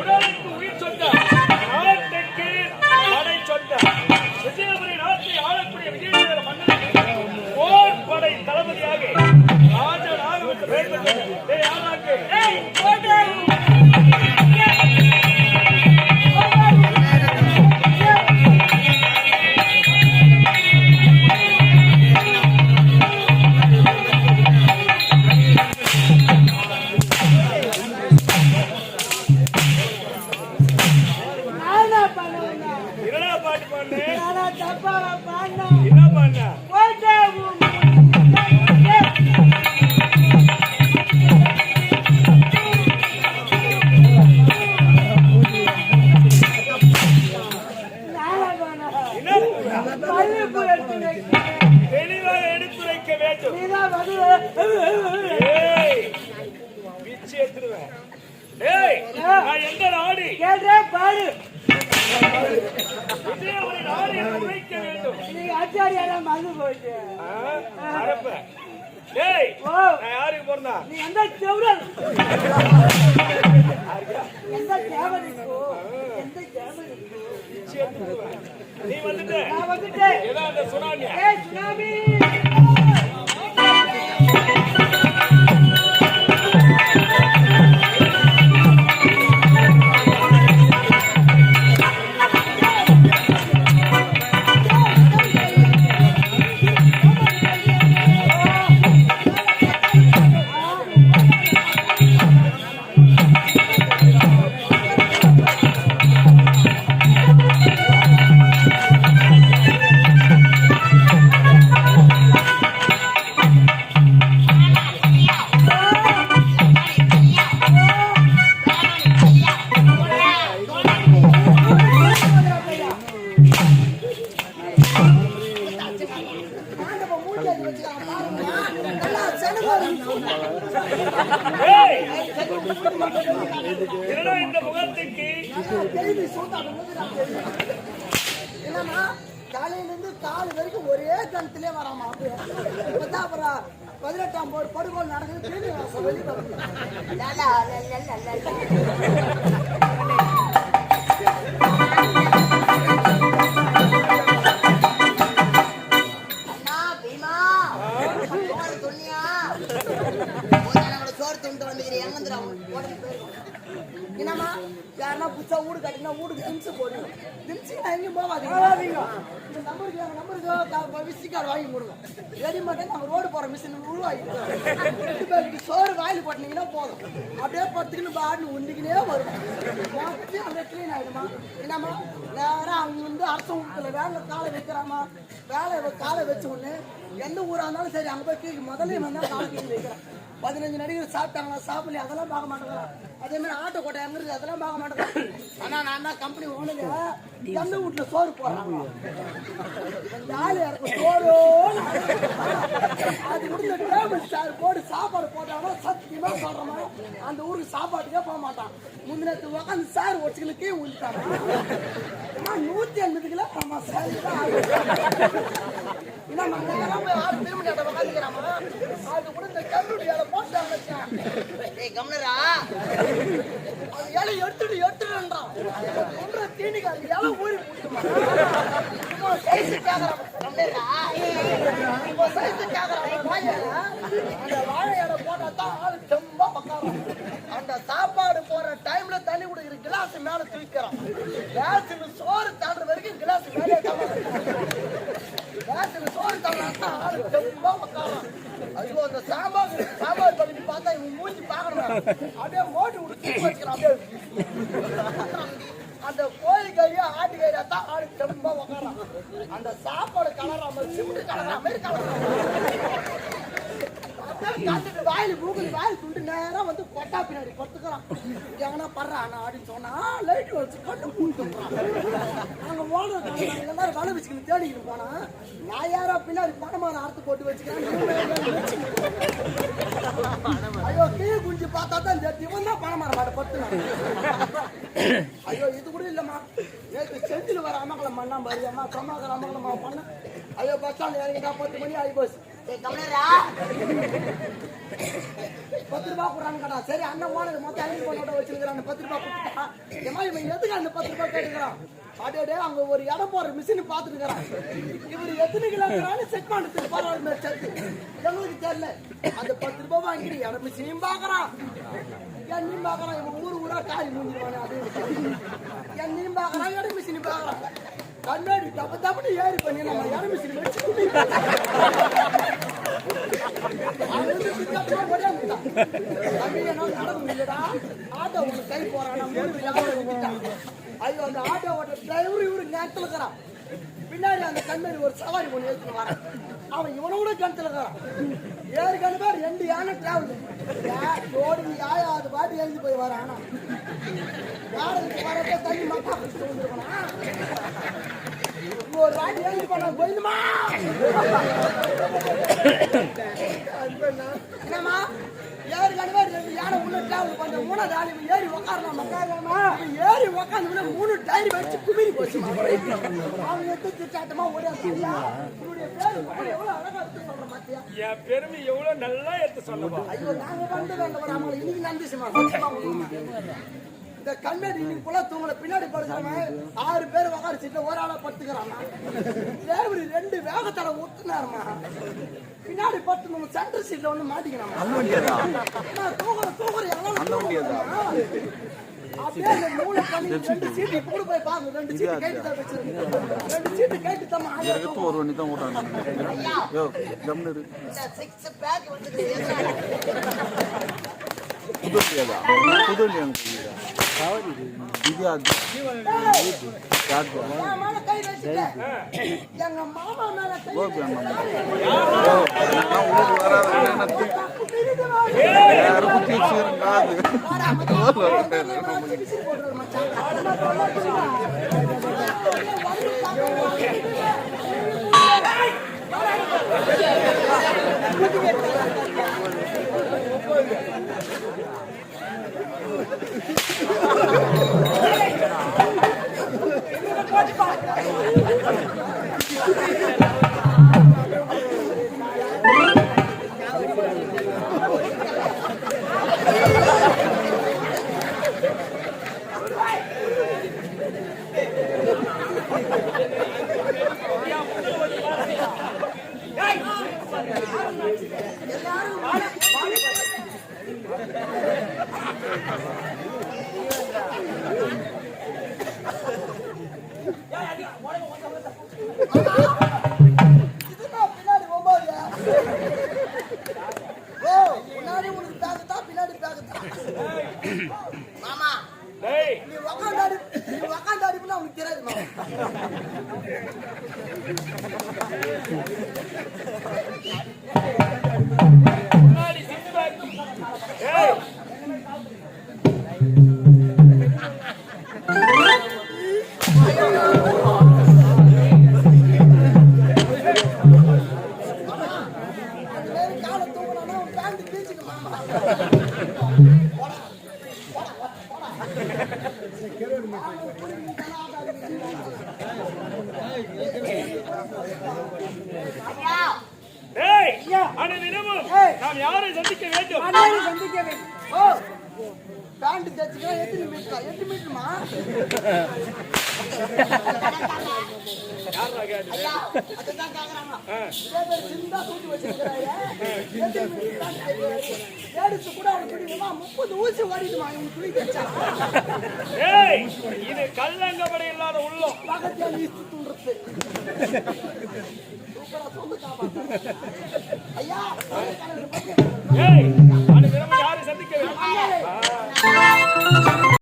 உடலுக்கு உயிர் சொந்த நாட்டுக்கு படை சொந்த விஜயபுரி நாட்டை ஆளக்கூடிய விஜயநகர மன்னனுக்கு போர் படை தளபதியாக ராஜனாக வந்து வேண்டும். யாராக்கு தெளிவாக எடுத்துரைக்க வேண்டும். பிச்சு எடுத்துருவேன். எந்த நாடு பாரு விஜயபுரி நாடு உழைக்க வேண்டும். ஆச்சாரியாலாம் மறந்து போயிட்டு யாருக்கு பிறந்தா நீ எந்த செவரல் எந்த கேவல் எந்த கேவல் நீ வந்துட்டு நான் வந்துட்டேன். ஏதோ அந்த சுனாமி சுனாமி இந்த முகத்துக்கு என்னமா காலையில இருந்து காலு வரைக்கும் ஒரே கணத்திலே வராமா. இப்பதான் அப்புறம் 18ஆம் போர் படுகோல் நடக்குது. என்னமா யாருன்னா புதுசா வீடு கட்டினா வீடுக்கு திம்சு போடுங்க. திம்சு எங்கேயும் போகாதீங்க. இந்த நம்பருக்கு விசிக்கார் வாங்கி கொடுங்க. ரெடிமேட்டே நம்ம ரோடு போற மிஷின் உருவாக்கி சோறு வாயில் போட்டீங்கன்னா போதும். அப்படியே பத்துக்குன்னு பாடுன்னு உண்டிக்கினே வரும். அப்படியே கிளீன் ஆயிடுமா. என்னம்மா நேரம் அவங்க வந்து அரசு வீட்டுல வேலை காலை வைக்கிறாமா. வேலை காலை வச்ச உடனே எந்த ஊரா இருந்தாலும் சரி அங்க போய் முதல்ல வந்தா காலை கீழே வைக்கிறேன். 15 நடிகர் சாப்பிட்டாங்களா சாப்பிடல அதெல்லாம் பார்க்க மாட்டேங்கிறா. அதே மாதிரி ஆட்டோ கோட்டை எங்க இருக்கு அதெல்லாம் பார்க்க மாட்டேங்கிறேன். ஆனா நான் தான் கம்பெனி ஓனரு எந்த வீட்டுல சோறு போடுறாங்க. சோறு அது முடிஞ்ச டேபிள் சார் போட்டு சாப்பாடு போட்டாங்கன்னா சத்தியமா சொல்றமா அந்த ஊருக்கு சாப்பாட்டுக்கே போக மாட்டான். முந்தினத்து உட்காந்து சார் ஒச்சுகளுக்கே ஊழிட்டாங்க. 150 கிலோ ஆமா சார் அது கூட இந்த கல்லூரியால போட்டாங்க. இலை எடுத்துடுன்றான். தீனிக்கு அந்த இலை ஊறி அந்த வாழை இலை போட்டா தான் ஆளு ரொம்ப பக்கம். அந்த சாப்பாடு போற டைம்ல தண்ணி குடிக்கிற கிளாஸ் மேல தூக்கிறான். கிளாஸ் சோறு தாண்டுற வரைக்கும் கிளாஸ் மேலே சோறு தாண்டா ஆளு ரொம்ப பக்கம். ஐயோ அந்த சாம்பார் பகுதி பார்த்தா இவங்க மூஞ்சி பார்க்கணும். அப்படியே மோட்டு விட்டு வைக்கிறான். அப்படியே அந்த கோழி கையா ஆட்டு கையா தான் ஆளு ரொம்ப உக்காரான். அந்த சாப்பாடு கலராம சிமெண்ட் கலரா மாதிரி கலரான். வாயில் மூக்கு வாயில் துண்டு நேரம் வந்து கொட்டா பின்னாடி கொத்துக்கிறான். எங்கன்னா படுறான் அப்படின்னு சொன்னா லைட் வச்சு கொண்டு மூட்டுறான். நாங்க ஓனர் எல்லாரும் வலை வச்சுக்கணும் தேடிக்கிட்டு போனா நான் யாரோ பின்னாடி பணமான அறுத்து போட்டு வச்சுக்கிறேன். ஐயோ கீழே குஞ்சு பார்த்தா தான் இவன் தான் பணமான மாட்ட பத்துனான். ஐயோ இது கூட இல்லம்மா நேற்று செஞ்சில் வர அமக்கலம் பண்ணா பாரு அம்மா சொன்னாங்க அமக்கலமா பண்ண. ஐயோ பஸ் ஸ்டாண்ட் இறங்கிட்டா 10 மணி ஆகி போச்சு. 10 ரூபாய் கொடுறான்னு கேட்டா சரி அண்ணன் ஓனர் மொத்தம் 5 ரூபாய் வச்சிருக்கிறான் 10 ரூபாய் கொடுத்தா ஏமா இவன் எதுக்கு அந்த 10 ரூபாய் கேட்டுக்கிறான் அடே அங்க ஒரு இடம் போற மிஷின் பாத்துட்டு இருக்கிறான் இவர் எத்தனை கிலோன்னு செக் பண்ணிட்டு பரவாயில்ல எங்களுக்கு தெரியல அந்த 10 ரூபாய் வாங்கி இடம் மிஷினையும் பாக்குறான் என்னையும் பாக்குறான் இவன் ஊரா காய் மூஞ்சிருவானே அது என்னையும் பாக்குறான் இடம் மிஷினையும் பாக்குறான் கண்ணாடி தப்பு தப்புன்னு ஏறி பண்ணி நம்ம இடம் மிஷின் வச்சு ஆட்டோ ஒன்று கை போறான் ஐயோ அந்த ஆட்டோவோட டிரைவர் இவரு நேரத்தில் இருக்கிறான் பின்னாடி அந்த கண்ணாடி ஒரு சவாரி ஒன்று எடுத்துன்னு வரான் அவன் இவனை கூட கிணத்துல இருக்கிறான் ஏழு கணக்கு 2 யானை டிராவல் ஓடி அது பாட்டு எழுதி போய் வரான் வரப்ப தண்ணி மக்கா பிடிச்சிட்டு வந்துருக்கா ஒரு வாட்டி எழுதி பண்ண போயிடுமா என்னம்மா ஏழு கணக்கு 2 யானை உள்ள டிராவல் பண்ற 3வது ஆளு ஏறி உக்காரலாமா ஏறி உக்காந்து 3 டைரி வச்சு குமிரி போச்சு அவன் எடுத்து திட்டாட்டமா ஓடியா எவ்வளவு அழகா எடுத்து சொல்ற மாத்தியா என் பெருமை எவ்வளவு நல்லா எடுத்து சொல்லுவா ஐயோ நாங்க வந்து நம்மள இன்னைக்கு நந்திசுமா இந்த கண்ணாடி இன்னைக்கு புள்ள தூங்கல பின்னாடி படுக்கிறவன் 6 பேர் உக்கார சீட்ல ஒரு ஆளா படுத்துக்கிறான் தேவரி 2 வேகத்தட ஊத்துனாருமா பின்னாடி பட்டு நம்ம சென்டர் சீட்ல வந்து மாட்டிக்கிறான் தூக்குற அப்படியே அந்த மூளை பண்ணி 2 சீட்டு கூட போய் பாருங்க 2 சீட்டு கேட்டு தான் வச்சிருக்கேன் 2 சீட்டு கேட்டு தான் எடுத்து ஒரு வண்டி தான் ஓட்டாங்க யோ கம்னரு இந்த 6 பேக் வந்து புதுலியாதா புதுலியாங்க சாவடி இது அது யாரு மாமா கை வச்சிட்டேன் எங்க மாமா மேல கை நான் உள்ள வராத என்னத்து யாரு குத்தி வச்சிருக்காது பின்னாடி போகும்போது முன்னாடி உனக்கு பேக்கத்தா பின்னாடி பேக்கத்தா மாமா நீ உக்காண்டாடிப்புனா உனக்கு தெரியாது மாமா முன்னாடி சிக்ஸ் பேக் ஏய் காலை தூக்கணும்னா பேண்ட் பீச்சுக்கு மாமா ஏய் அனுதினமும் நாம் யாரை சந்திக்க வேண்டும் சந்திக்க வேண்டும் ஓ பேண்ட் தைச்சுக்கலாம் 8 மீட்டருமா யாரா கேட்டு ஐயா அதுதான் கேக்குறாங்க இதே பேர் சின்னதா தூக்கி வச்சிருக்காங்க 8 மீட்டர் ஏடுச்சு கூட அவன் குடிக்குமா 30 ஊசி ஓடிடுமா இவன் குடி வச்சா ஏய் இது கல்லங்கபடி இல்லாத உள்ளம் பக்கத்துல இஸ்து துண்டுறது சூப்பரா சொல்லு காப்பா ஐயா ஏய்